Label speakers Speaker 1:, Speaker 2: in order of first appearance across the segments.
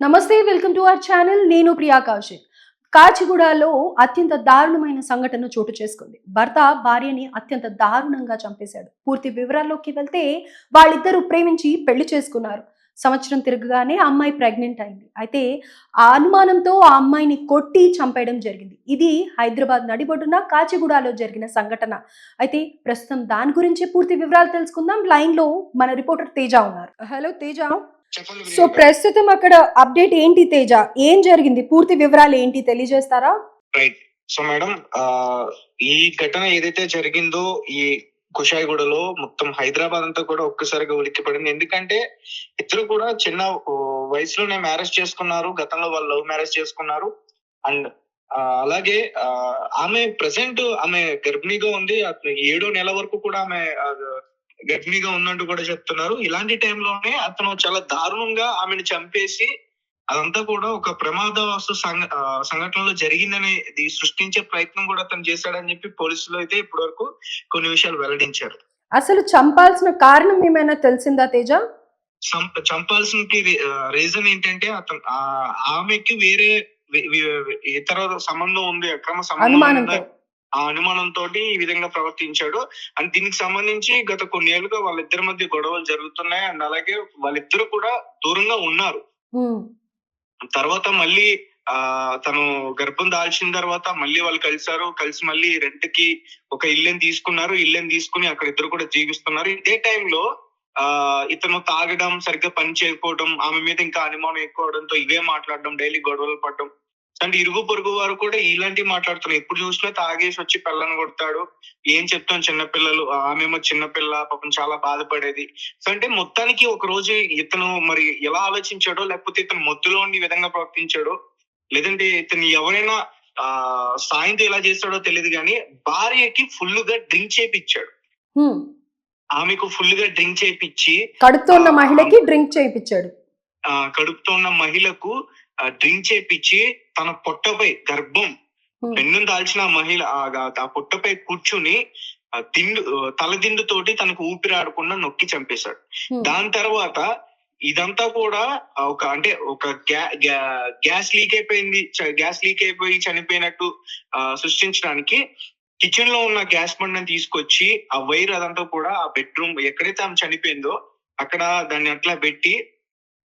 Speaker 1: నమస్తే welcome to our channel. నేను ప్రియా కౌశిక్. కాచిగూడలో అత్యంత దారుణమైన సంఘటన చోటు చేసుకుంది. భర్త భార్యని అత్యంత దారుణంగా చంపేశాడు. పూర్తి వివరాల్లోకి వెళ్తే వాళ్ళిద్దరూ ప్రేమించి పెళ్లి చేసుకున్నారు. సంవత్సరం తిరగగానే ఆ అమ్మాయి ప్రెగ్నెంట్ అయింది. అయితే ఆ అనుమానంతో ఆ అమ్మాయిని కొట్టి చంపేయడం జరిగింది. ఇది హైదరాబాద్ నడిబొడ్డున కాచిగూడలో జరిగిన సంఘటన. అయితే ప్రస్తుతం దాని గురించి పూర్తి వివరాలు తెలుసుకుందాం. లైన్ లో మన రిపోర్టర్ తేజ ఉన్నారు. హలో తేజ.
Speaker 2: చెప్పండి
Speaker 1: సో
Speaker 2: ప్రియాంక.
Speaker 1: ప్రస్తుతం అక్కడ అప్డేట్ ఏంటి తేజ? ఏం జరిగింది? పూర్తి వివరాలు ఏంటి తెలియజేస్తారా?
Speaker 2: రైట్. సో మేడం, ఈ ఘటన ఏదైతే జరిగిందో ఈ కుషాయిగూడలో మొత్తం హైదరాబాద్ అంతా కూడా ఒక్కసారిగా ఉలిక్కిపడింది. ఎందుకంటే ఇద్దరు కూడా చిన్న వయసులోనే మ్యారేజ్ చేసుకున్నారు. గతంలో వాళ్ళు లవ్ మ్యారేజ్ చేసుకున్నారు. అండ్ అలాగే ఆమె ప్రెసెంట్ ఆమె గర్భిణిగా ఉంది. 7వ నెల వరకు కూడా ఆమె గర్భిణిగా ఉన్నట్టు కూడా చెప్తున్నారు. ఇలాంటి టైంలోనే అతను చాలా దారుణంగా ఆమెను చంపేసి అదంతా కూడా ఒక ప్రమాదవస్తు సంఘటనలో జరిగిందని ఇది సృష్టించే ప్రయత్నం కూడా అతను చేశాడని చెప్పి పోలీసులు అయితే ఇప్పటి వరకు కొన్ని విషయాలు వెల్లడించారు.
Speaker 1: అసలు చంపాల్సిన కారణం ఏమైనా తెలిసిందా తేజ?
Speaker 2: చంపాల్సిన రీజన్ ఏంటంటే అతను ఆమెకి వేరే ఇతర సంబంధం ఉంది, అక్రమ సంబంధం
Speaker 1: అనుమానంతో.
Speaker 2: ఆ అనుమానంతో ఈ విధంగా ప్రవర్తించాడు. అండ్ దీనికి సంబంధించి గత కొన్నేళ్లుగా వాళ్ళిద్దరి మధ్య గొడవలు జరుగుతున్నాయి. అండ్ అలాగే వాళ్ళిద్దరు కూడా దూరంగా ఉన్నారు. తర్వాత మళ్ళీ తను గర్భం దాల్చిన తర్వాత మళ్ళీ వాళ్ళు కలిసారు. కలిసి మళ్ళీ రెంట్ కి ఒక ఇల్లుని తీసుకున్నారు. ఇల్లుని తీసుకుని అక్కడ ఇద్దరు కూడా జీవిస్తున్నారు. ఇదే టైంలో ఇతను తాగడం, సరిగ్గా పని చేయకపోవడం, ఆమె మీద ఇంకా అనుమానం ఎక్కువ అవడంతో ఇవే మాట్లాడడం, డైలీ గొడవలు పడడం. అంటే ఇరుగు పొరుగు వారు కూడా ఇలాంటివి మాట్లాడుతున్నారు. ఎప్పుడు చూసినా తాగేసి వచ్చి పిల్లని కొడతాడు, ఏం చెప్తాం చిన్నపిల్లలు, ఆమెమో చిన్నపిల్ల, పాపం చాలా బాధపడేది. సో అంటే మొత్తానికి ఒక రోజు ఇతను మరి ఎలా ఆలోచించాడో, లేకపోతే ఇతను మత్తులో ఉండి ఈ విధంగా ప్రవర్తించాడో, లేదంటే ఇతను ఎవరైనా సాయంతో ఎలా చేస్తాడో తెలియదు కానీ భార్యకి ఫుల్ గా డ్రింక్ చేపిచ్చాడు. ఆమెకు ఫుల్ గా డ్రింక్ చేపిచ్చి
Speaker 1: కడుపుతో ఉన్న మహిళకి డ్రింక్ చేయించాడు.
Speaker 2: కడుపుతో ఉన్న మహిళకు డ్రింక్ చేపిచ్చి తన పొట్టపై గర్భం పెన్నును దాల్చిన మహిళ ఆ పొట్టపై కూర్చుని తలదిండుతోటి తనకు ఊపిరాడకుండా నొక్కి చంపేశాడు. దాని తర్వాత ఇదంతా కూడా ఒక గ్యాస్ లీక్ అయిపోయింది, గ్యాస్ లీక్ అయిపోయి చనిపోయినట్టు సృష్టించడానికి కిచెన్ లో ఉన్న గ్యాస్ బండని తీసుకొచ్చి ఆ వైర్ అదంతా కూడా ఆ బెడ్రూమ్ ఎక్కడైతే ఆమె చనిపోయిందో అక్కడ దాన్ని అట్లా పెట్టి,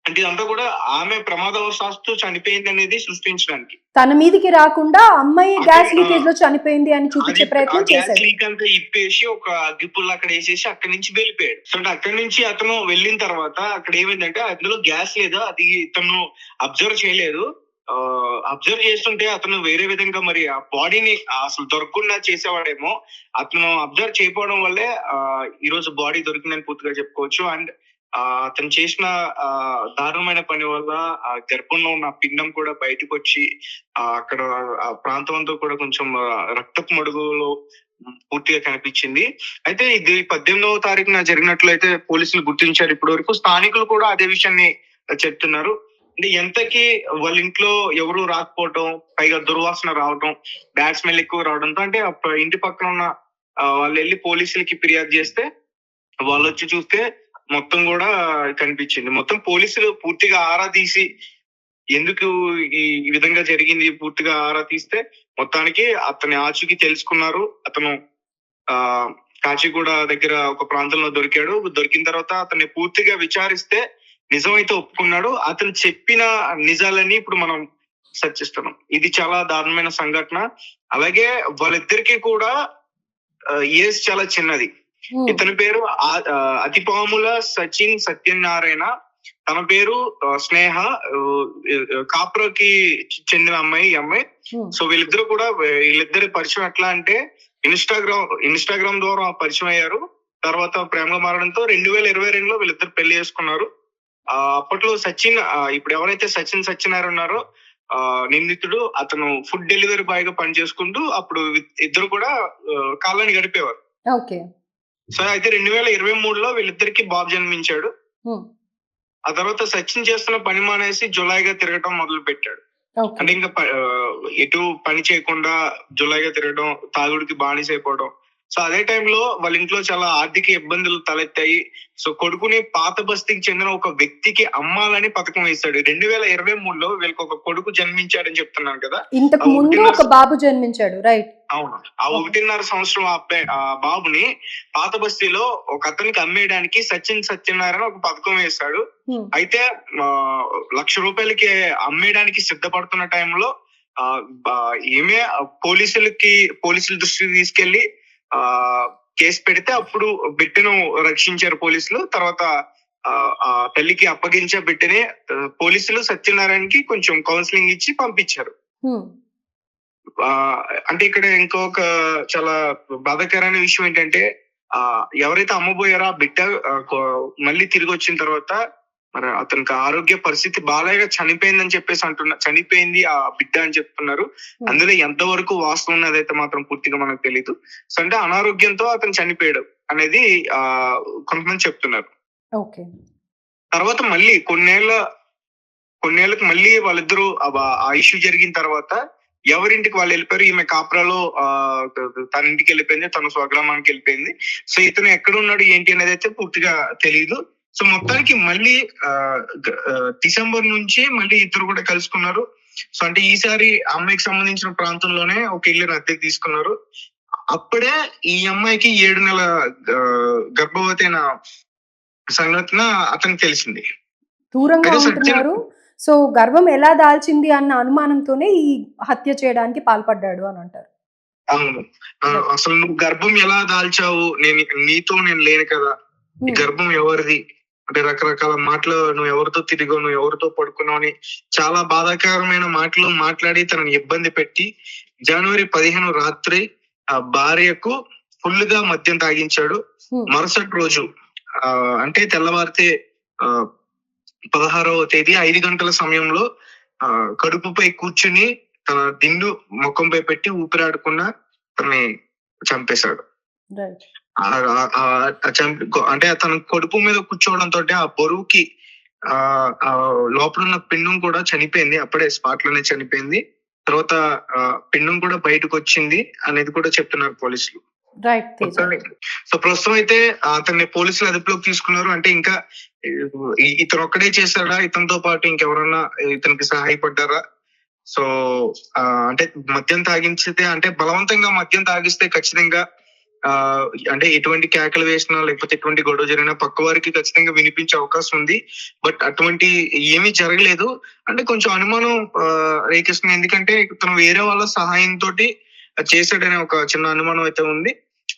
Speaker 2: అంటే ఇదంతా కూడా ఆమె ప్రమాదవశాత్తు చనిపోయింది అనేది సృష్టించడానికి,
Speaker 1: తన మీదికి రాకుండా అమ్మాయి గ్యాస్ లీకేజ్ లో చనిపోయింది అని చూపించే ప్రయత్నం
Speaker 2: గ్యాస్
Speaker 1: చేశాడు.
Speaker 2: లీక్ అంతా ఇప్పేసి ఒక అగ్గిపుల్ల అక్కడ వేసేసి అక్కడి నుంచి వెళ్ళిపోయాడు. సో అంటే అక్కడి నుంచి అతను వెళ్ళిన తర్వాత అక్కడ ఏమైందంటే అందులో గ్యాస్ లేదు, అది ఇతను అబ్జర్వ్ చేయలేదు. అబ్జర్వ్ చేస్తుంటే అతను వేరే విధంగా మరి ఆ బాడీని అసలు దొరకకుండా చేసేవాడేమో. అతను అబ్జర్వ్ చేయకపోవడం వల్లే ఈ రోజు బాడీ దొరికిందని పూర్తిగా చెప్పుకోవచ్చు. అండ్ అతను చేసిన దారుణమైన పని వల్ల ఆ గర్భంలో ఉన్న పిండం కూడా బయటకు వచ్చి అక్కడ ఆ ప్రాంతం అంతా కూడా కొంచెం రక్తపు మడుగులో పూర్తిగా కనిపించింది. అయితే ఇది 18వ తారీఖున జరిగినట్లయితే పోలీసులు గుర్తించారు. ఇప్పటి వరకు స్థానికులు కూడా అదే విషయాన్ని చెప్తున్నారు. అంటే ఎంతకి వాళ్ళ ఇంట్లో ఎవరు రాకపోవడం, పైగా దుర్వాసన రావడం, బ్యాడ్ స్మెల్ ఎక్కువ రావడంతో అంటే ఇంటి పక్కన ఉన్న వాళ్ళు వెళ్ళి పోలీసులకి ఫిర్యాదు చేస్తే వాళ్ళు వచ్చి చూస్తే మొత్తం కూడా కనిపించింది. మొత్తం పోలీసులు పూర్తిగా ఆరా తీసి ఎందుకు ఈ విధంగా జరిగింది పూర్తిగా ఆరా తీస్తే మొత్తానికి అతని ఆచూకీ తెలుసుకున్నారు. అతను కాచిగూడ దగ్గర ఒక ప్రాంతంలో దొరికాడు. దొరికిన తర్వాత అతన్ని పూర్తిగా విచారిస్తే నిజమైతే ఒప్పుకున్నాడు. అతను చెప్పిన నిజాలన్నీ ఇప్పుడు మనం చర్చిస్తున్నాం. ఇది చాలా దారుణమైన సంఘటన. అలాగే వాళ్ళిద్దరికీ కూడా ఏజ్ చాలా చిన్నది. ఇతని పేరు అతిపాముల సచిన్ సత్యనారాయణ, తన పేరు స్నేహ, కాప్రోకి చెందిన అమ్మాయి ఈ అమ్మాయి. సో వీళ్ళిద్దరి పరిచయం ఎట్లా అంటే ఇన్స్టాగ్రామ్ ద్వారా పరిచయం అయ్యారు. తర్వాత ప్రేమగా మారడంతో 2022లో వీళ్ళిద్దరు పెళ్లి చేసుకున్నారు. అప్పట్లో సచిన్, ఇప్పుడు ఎవరైతే సచిన్ సత్యనారాయణ ఉన్నారో నిందితుడు, అతను ఫుడ్ డెలివరీ బాయ్ గా పని చేసుకుంటూ అప్పుడు ఇద్దరు కూడా కాలాన్ని గడిపేవారు. సో అయితే 2023లో వీళ్ళిద్దరికి బాబు జన్మించాడు. ఆ తర్వాత సచిన్ చేస్తున్న పని మానేసి జులాయిగా తిరగటం మొదలు పెట్టాడు. అంటే ఇంకా ఎటు పని చేయకుండా జులాయిగా తిరగడం, తాగుడికి బానిసైపోవడం. సో అదే టైంలో వాళ్ళ ఇంట్లో చాలా ఆర్థిక ఇబ్బందులు తలెత్తాయి. సో కొడుకుని పాత బస్తీకి చెందిన ఒక వ్యక్తికి అమ్మాలని పథకం వేశాడు. 2023లో వీళ్ళకి ఒక కొడుకు జన్మించాడని చెప్తున్నాను కదా.
Speaker 1: ఇంతకు ముందు ఒక బాబు జన్మించాడు, రైట్?
Speaker 2: అవును. ఆ 1.5 సంవత్సరం ఆ బాబుని పాత బస్తీలో ఒక అతనికి అమ్మేయడానికి సత్యనారాయణ ఒక పథకం వేశాడు. అయితే ₹1,00,000 అమ్మేయడానికి సిద్ధపడుతున్న టైంలో ఏమే పోలీసుల దృష్టికి తీసుకెళ్లి కేసు పెడితే అప్పుడు బిడ్డను రక్షించారు పోలీసులు. తర్వాత ఆ తల్లికి అప్పగించే బిడ్డని పోలీసులు సత్యనారాయణకి కొంచెం కౌన్సిలింగ్ ఇచ్చి పంపించారు. అంటే ఇక్కడ ఇంకొక చాలా బాధాకరమైన విషయం ఏంటంటే ఎవరైతే అమ్మబోయారో ఆ బిడ్డ మళ్ళీ తిరిగి వచ్చిన తర్వాత మరి అతనికి ఆరోగ్య పరిస్థితి బాగా చనిపోయిందని చెప్పేసి చనిపోయింది ఆ బిడ్డ అని చెప్తున్నారు. అందులో ఎంతవరకు వాస్తవం ఉన్నదైతే మాత్రం పూర్తిగా మనకు తెలియదు. సో అంటే అనారోగ్యంతో అతను చనిపోయాడు అనేది కొంతమంది చెప్తున్నారు. తర్వాత మళ్ళీ కొన్నేళ్ళకి మళ్ళీ వాళ్ళిద్దరూ ఆ ఇష్యూ జరిగిన తర్వాత ఎవరింటికి వాళ్ళు వెళ్ళిపోయారు. ఈమె కాపురాలో తన ఇంటికి వెళ్ళిపోయింది, తన స్వగ్రామానికి వెళ్ళిపోయింది. సో ఇతను ఎక్కడ ఉన్నాడు ఏంటి అనేది అయితే పూర్తిగా తెలియదు. సో మొత్తానికి మళ్ళీ డిసెంబర్ నుంచి మళ్ళీ ఇద్దరు కూడా కలుసుకున్నారు. సో అంటే ఈసారి అమ్మాయికి సంబంధించిన ప్రాంతంలోనే ఒక ఇల్లు అద్దెకి తీసుకున్నారు. అప్పుడే ఈ అమ్మాయికి 7 నెలల గర్భవతి అయిన సంగతిన అతనికి తెలిసింది.
Speaker 1: దూరంగా ఉంటున్నారు. సో గర్భం ఎలా దాల్చింది అన్న అనుమానంతోనే ఈ హత్య చేయడానికి పాల్పడ్డాడు అని అంటారు.
Speaker 2: అవును. అసలు నువ్వు గర్భం ఎలా దాల్చావు, నీతో నేను లేను కదా, ఈ గర్భం ఎవరిది అంటే రకరకాల మాటలు, నువ్వు ఎవరితో తిరిగావు, నువ్వు ఎవరితో పడుకున్నావు అని చాలా బాధాకరమైన మాటలు మాట్లాడి తనని ఇబ్బంది పెట్టి జనవరి 15 రాత్రి ఆ భార్యకు ఫుల్ గా మద్యం తాగించాడు. మరుసటి రోజు అంటే తెల్లవారితే 16వ తేదీ 5 గంటల సమయంలో కడుపుపై కూర్చుని తన దిండు ముఖంపై పెట్టి ఊపిరాడకుండా తనని చంపేశాడు. అంటే తన కడుపు మీద కూర్చోవడంతో ఆ బరువుకి లోపల ఉన్న పిండం కూడా చనిపోయింది. అప్పుడే స్పాట్ లోనే చనిపోయింది. తర్వాత పిండం కూడా బయటకు వచ్చింది అనేది కూడా చెప్తున్నారు పోలీసులు. సో ప్రస్తుతం అయితే అతన్ని పోలీసులు అదుపులోకి తీసుకున్నారు. అంటే ఇంకా ఇతను ఒక్కడే చేశాడా, ఇతనితో పాటు ఇంకెవరన్నా ఇతనికి సహాయపడ్డారా? సో అంటే మద్యం తాగించితే, అంటే బలవంతంగా మద్యం తాగిస్తే ఖచ్చితంగా అంటే ఎటువంటి కేకలు వేసినా లేకపోతే ఎటువంటి గొడవ జరిగినా పక్క వారికి ఖచ్చితంగా వినిపించే అవకాశం ఉంది. బట్ అటువంటి ఏమీ జరగలేదు. అంటే కొంచెం అనుమానం రేకిస్తుంది. ఎందుకంటే తను వేరే వాళ్ళ సహాయంతో చేశాడనే ఒక చిన్న అనుమానం అయితే ఉంది.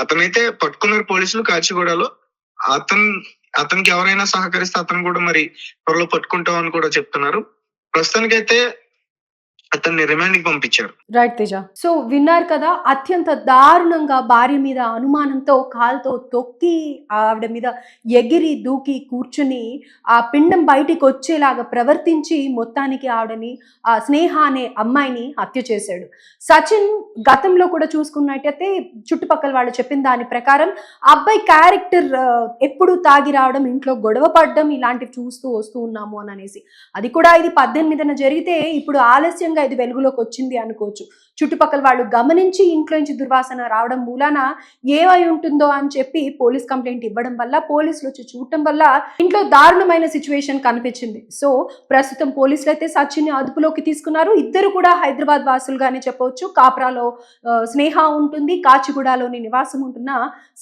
Speaker 2: అతనైతే పట్టుకున్నారు పోలీసులు కాచిగూడలో. అతనికి ఎవరైనా సహకరిస్తే అతను కూడా మరి త్వరలో పట్టుకుంటాం అని కూడా చెప్తున్నారు. ప్రస్తుతానికైతే అతన్ని రిమాండ్ కి పంపించారు.
Speaker 1: రైట్ తేజ. సో విన్నారు కదా, అత్యంత దారుణంగా భార్య మీద అనుమానంతో కాల్తో తొక్కి ఆవిడ మీద ఎగిరి దూకి కూర్చుని ఆ పిండం బయటికి వచ్చేలాగా ప్రవర్తించి మొత్తానికి ఆవిడని ఆ స్నేహ అనే అమ్మాయిని హత్య చేశాడు. సచిన్ గతంలో కూడా చూసుకున్నట్టయితే చుట్టుపక్కల వాళ్ళు చెప్పిన దాని ప్రకారం అబ్బాయి క్యారెక్టర్ ఎప్పుడు తాగి రావడం, ఇంట్లో గొడవ పడడం ఇలాంటివి చూస్తూ వస్తూ ఉన్నాము అని అనేసి, అది కూడా ఇది 18న జరిగితే ఇప్పుడు ఆలస్యంగా ఇది వెలుగులోకి వచ్చింది అనుకోవచ్చు. చుట్టుపక్కల వాళ్ళు గమనించి ఇంట్లో నుంచి దుర్వాసన రావడం మూలాన ఏమై ఉంటుందో అని చెప్పి పోలీస్ కంప్లైంట్ ఇవ్వడం వల్ల, పోలీసులు వచ్చి చూడటం వల్ల ఇంట్లో దారుణమైన సిచ్యువేషన్ కనిపించింది. సో ప్రస్తుతం పోలీసులు అయితే సచిన్ ని అదుపులోకి తీసుకున్నారు. ఇద్దరు కూడా హైదరాబాద్ వాసులుగానే చెప్పవచ్చు. కాప్రాలో స్నేహ ఉంటుంది, కాచిగూడలోని నివాసం ఉంటున్న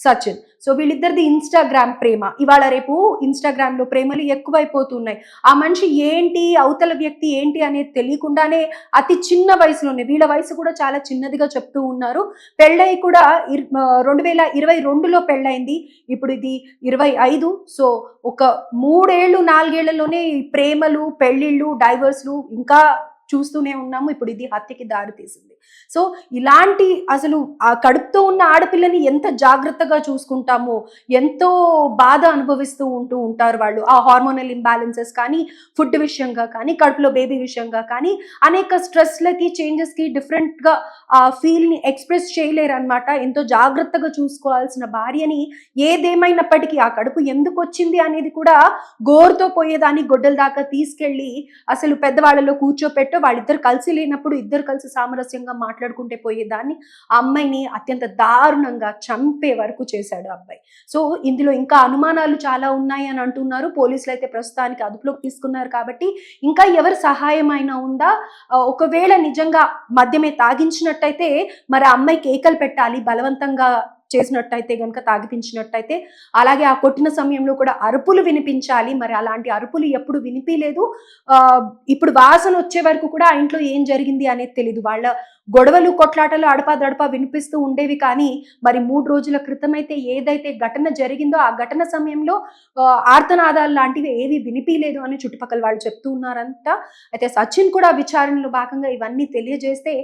Speaker 1: సచిన్. సో వీళ్ళిద్దరిది ఇన్స్టాగ్రామ్ ప్రేమ. ఇవాళ రేపు ఇన్స్టాగ్రామ్ లో ప్రేమలు ఎక్కువైపోతున్నాయి. ఆ మనిషి ఏంటి, అవతల వ్యక్తి ఏంటి అనేది తెలియకుండానే అతి చిన్న వయసులోనే, వీళ్ళ వయసు కూడా చాలా చిన్నదిగా చెప్తూ ఉన్నారు. పెళ్ళై కూడా 2022లో పెళ్ళైంది. ఇప్పుడు ఇది 25. సో ఒక 3 ఏళ్ళు 4 ఏళ్లలోనే ప్రేమలు, పెళ్లిళ్ళు, డైవర్స్లు ఇంకా చూస్తూనే ఉన్నాము. ఇప్పుడు ఇది హత్యకి దారి తీసింది. సో ఇలాంటి అసలు ఆ కడుపుతో ఉన్న ఆడపిల్లని ఎంత జాగ్రత్తగా చూసుకుంటామో, ఎంతో బాధ అనుభవిస్తూ ఉంటారు వాళ్ళు. ఆ హార్మోనల్ ఇంబ్యాలెన్సెస్ కానీ, ఫుడ్ విషయంగా కానీ, కడుపులో బేబీ విషయంగా కానీ, అనేక స్ట్రెస్లకి, చేంజెస్కి డిఫరెంట్గా ఆ ఫీల్ని ఎక్స్ప్రెస్ చేయలేరు అనమాట. ఎంతో జాగ్రత్తగా చూసుకోవాల్సిన భార్యని ఏదేమైనప్పటికీ ఆ కడుపు ఎందుకు వచ్చింది అనేది కూడా గోరుతో పోయేదాన్ని గొడ్డల దాకా తీసుకెళ్ళి అసలు పెద్దవాళ్ళలో కూర్చోపెట్టో, వాళ్ళిద్దరు కలిసి లేనప్పుడు ఇద్దరు కలిసి సామరస్యంగా మాట్లాడుకుంటే పోయేదాన్ని ఆ అమ్మాయిని అత్యంత దారుణంగా చంపే వరకు చేశాడు ఆ అబ్బాయి. సో ఇందులో ఇంకా అనుమానాలు చాలా ఉన్నాయి అని అంటున్నారు. పోలీసులు అయితే ప్రస్తుతానికి అదుపులోకి తీసుకున్నారు కాబట్టి ఇంకా ఎవరి సహాయం అయినా ఉందా? ఒకవేళ నిజంగా మద్యమే తాగించినట్టయితే మరి ఆ అమ్మాయి కేకలు పెట్టాలి, బలవంతంగా చేసినట్టయితే గనుక, తాగిపించినట్టయితే. అలాగే ఆ కొట్టిన సమయంలో కూడా అరుపులు వినిపించాలి. మరి అలాంటి అరుపులు ఎప్పుడు వినిపిలేదు. ఇప్పుడు వాసన వచ్చే వరకు కూడా ఆ ఇంట్లో ఏం జరిగింది అనేది తెలీదు. వాళ్ళ గొడవలు, కొట్లాటలు అడపాదడపా వినిపిస్తూ ఉండేవి. కానీ మరి 3 రోజుల క్రితం అయితే ఏదైతే ఘటన జరిగిందో ఆ ఘటన సమయంలో ఆర్తనాదాలు లాంటివి ఏవి వినిపిలేదు అని చుట్టుపక్కల వాళ్ళు చెప్తూ ఉన్నారంట. అయితే సచిన్ కూడా విచారణలో భాగంగా ఇవన్నీ తెలియజేస్తే